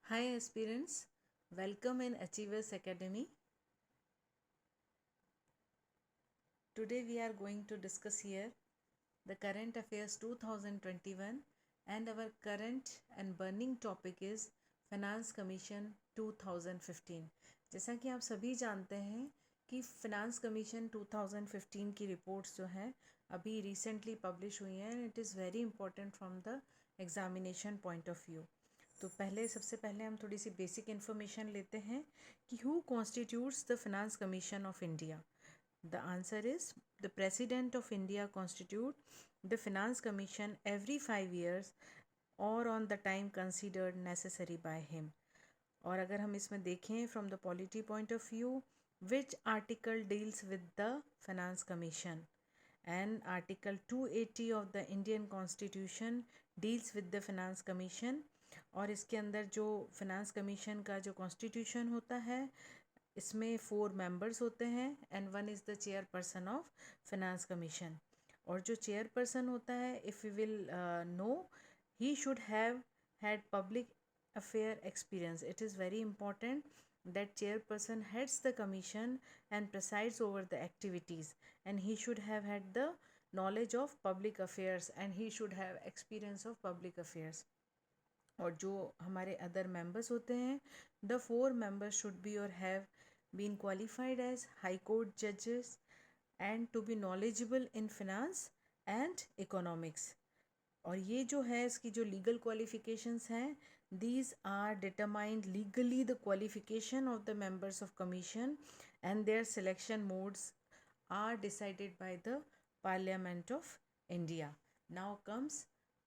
Hi aspirants, welcome in Achievers Academy. Today we are going to discuss here the current affairs 2021 and our current and burning topic is Finance Commission 2015. जैसा कि आप सभी जानते हैं कि finance commission 2015 की reports जो हैं अभी रिसेंटली पब्लिश हुई हैं and it is very important from the examination point of view. तो सबसे पहले हम थोड़ी सी बेसिक इन्फॉर्मेशन लेते हैं कि who constitutes the finance commission of India. The answer is the President of India constitute the Finance Commission every 5 years or on the time considered necessary by him. और अगर हम इसमें देखें from the polity point of view, which article deals with the Finance Commission? And Article 280 of the Indian Constitution deals with the Finance Commission. और इसके अंदर जो finance commission का जो कॉन्स्टिट्यूशन होता है इसमें 4 मेंबर्स होते हैं and one is the chairperson of finance commission. और जो चेयरपर्सन होता है if you will know he should have had public affair experience. It is very important that chairperson heads the commission and presides over the activities, and he should have had the knowledge of public affairs and he should have experience of public affairs. और जो हमारे other members होते हैं the 4 members should be और have been qualified as high court जजेस and to be knowledgeable in finance and economics. और ये जो है इसकी जो लीगल क्वालिफिकेशंस हैं these are determined legally. The qualification of the members of commission and their selection modes are decided by the Parliament of India. Now comes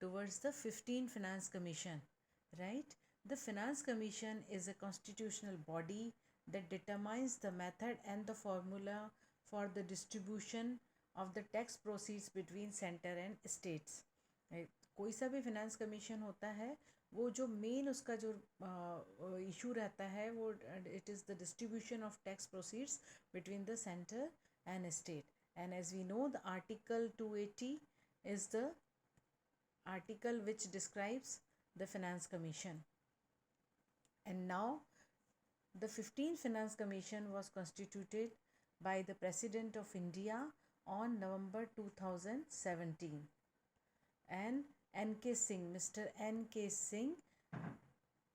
towards the 15 Finance Commission, right? The Finance Commission is a constitutional body that determines the method and the formula for the distribution of the tax proceeds between center and states. कोई सा भी finance commission होता है वो जो main उसका जो issue रहता है वो it is the distribution of tax proceeds between the centre and state. And as we know the article 280 is the article which describes the finance commission. And now the 15th finance commission was constituted by the president of India on November 2017, and N.K. Singh, Mr. N.K. Singh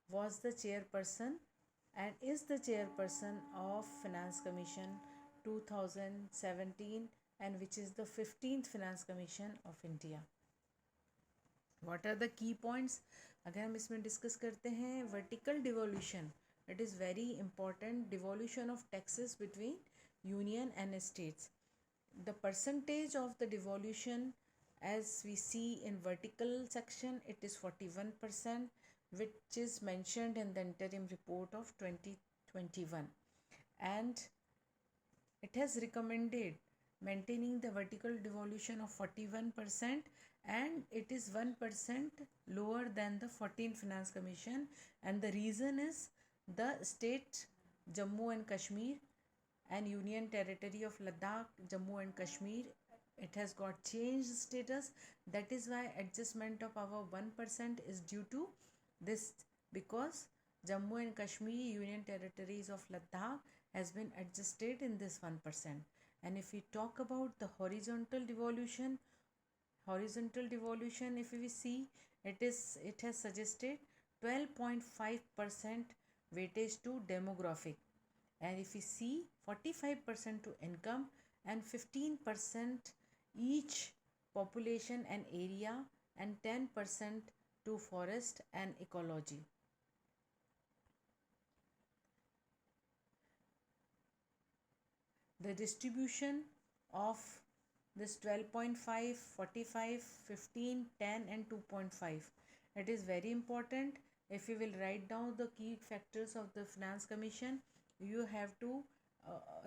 was the chairperson and is the chairperson of Finance Commission 2017, and which is the 15th Finance Commission of India. What are the key points? अगर हम इसमें discuss करते हैं vertical devolution, it is very important. Devolution of taxes between union and states. The percentage of the devolution as we see in vertical section it is 41%, which is mentioned in the interim report of 2021, and it has recommended maintaining the vertical devolution of 41%, and it is 1% lower than the 14th Finance Commission. And the reason is the state Jammu and Kashmir and Union Territory of Ladakh, Jammu and Kashmir, it has got changed status. That is why adjustment of our 1% is due to this, because Jammu and Kashmir, Union Territories of Ladakh has been adjusted in this 1%. And if we talk about the horizontal devolution, if we see, it has suggested 12.5% weightage to demographic, and if we see 45% to income and 15% each population and area, and 10% to forest and ecology. The distribution of this 12.5, 45, 15, 10 and 2.5, it is very important. If you will write down the key factors of the Finance Commission, you have to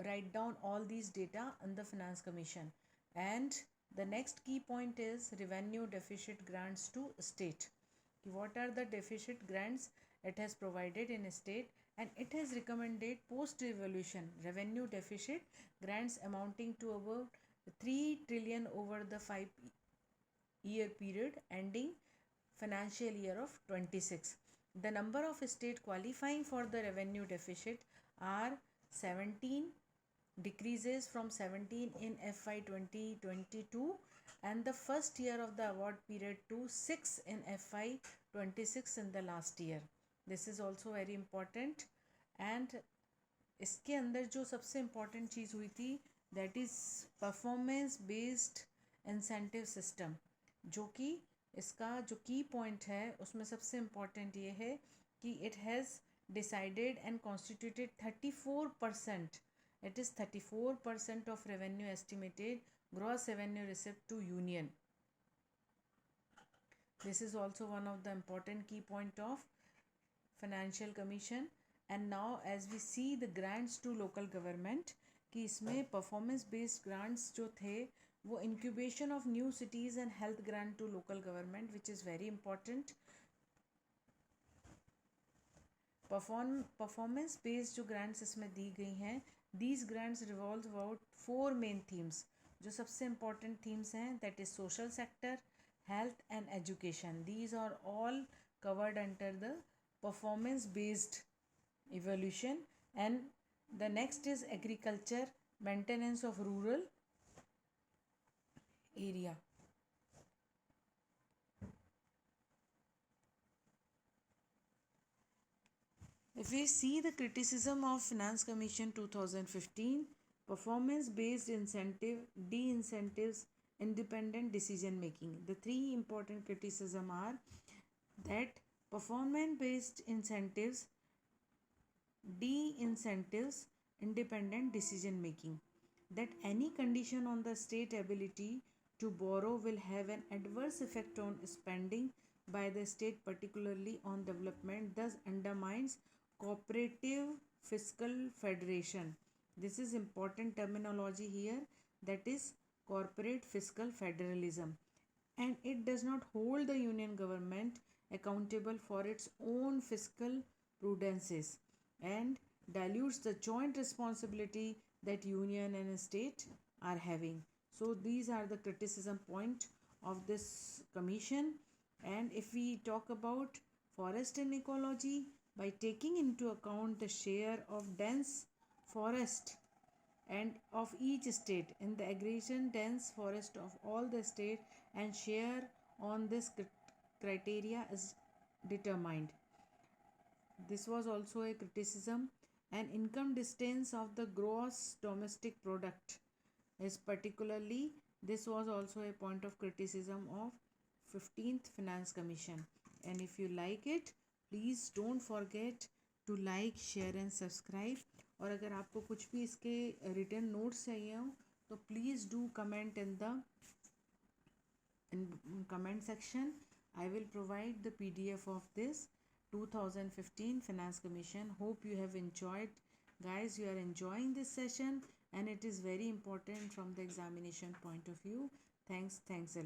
write down all these data on the Finance Commission. And the next key point is revenue deficit grants to state. What are the deficit grants it has provided in a state, and it has recommended post revolution revenue deficit grants amounting to about 3 trillion over the 5-year period ending financial year of 26. The number of states qualifying for the revenue deficit are 17, decreases from 17 in FY 2022, and the first year of the award period to 6 in FY 26 in the last year. This is also very important. And इसके अंदर जो सबसे important चीज़ हुई थी that is performance based incentive system, जो कि इसका जो की पॉइंट है उसमें सबसे इम्पॉर्टेंट ये है कि it has decided and constituted 34%, it is 34% of revenue estimated gross revenue received to union. This is also one of the important key point of financial commission. And now as we see the grants to local government, कि इसमें performance based grants जो थे वो incubation of new cities and health grant to local government, which is very important. Performance based जो grants इसमें दी गई हैं, these grants revolve about 4 main themes. जो सबसे इम्पॉर्टेंट थीम्स हैं that is social sector, health and education. These are all covered under the performance based evaluation. And the next is agriculture, maintenance of rural area. If we see the criticism of Finance Commission 2015, performance based incentive, de-incentives, independent decision making. The three important criticism are that performance based incentives, de-incentives, independent decision making, that any condition on the state ability to borrow will have an adverse effect on spending by the state, particularly on development, thus undermines cooperative fiscal federation. This is important terminology here, that is corporate fiscal federalism. And it does not hold the union government accountable for its own fiscal prudences and dilutes the joint responsibility that union and state are having. So these are the criticism point of this commission. And if we talk about forest and ecology, by taking into account the share of dense forest and of each state in the aggregation dense forest of all the state, and share on this criteria is determined. This was also a criticism. And income distance of the gross domestic product is particularly, this was also a point of criticism of 15th Finance Commission. And if you like it, please don't forget to like, share and subscribe. और अगर आपको कुछ भी इसके written notes चाहिए हो तो please do comment in the comment section. I will provide the PDF of this 2015 Finance Commission. Hope you have enjoyed. Guys, you are enjoying this session and it is very important from the examination point of view. Thanks a lot.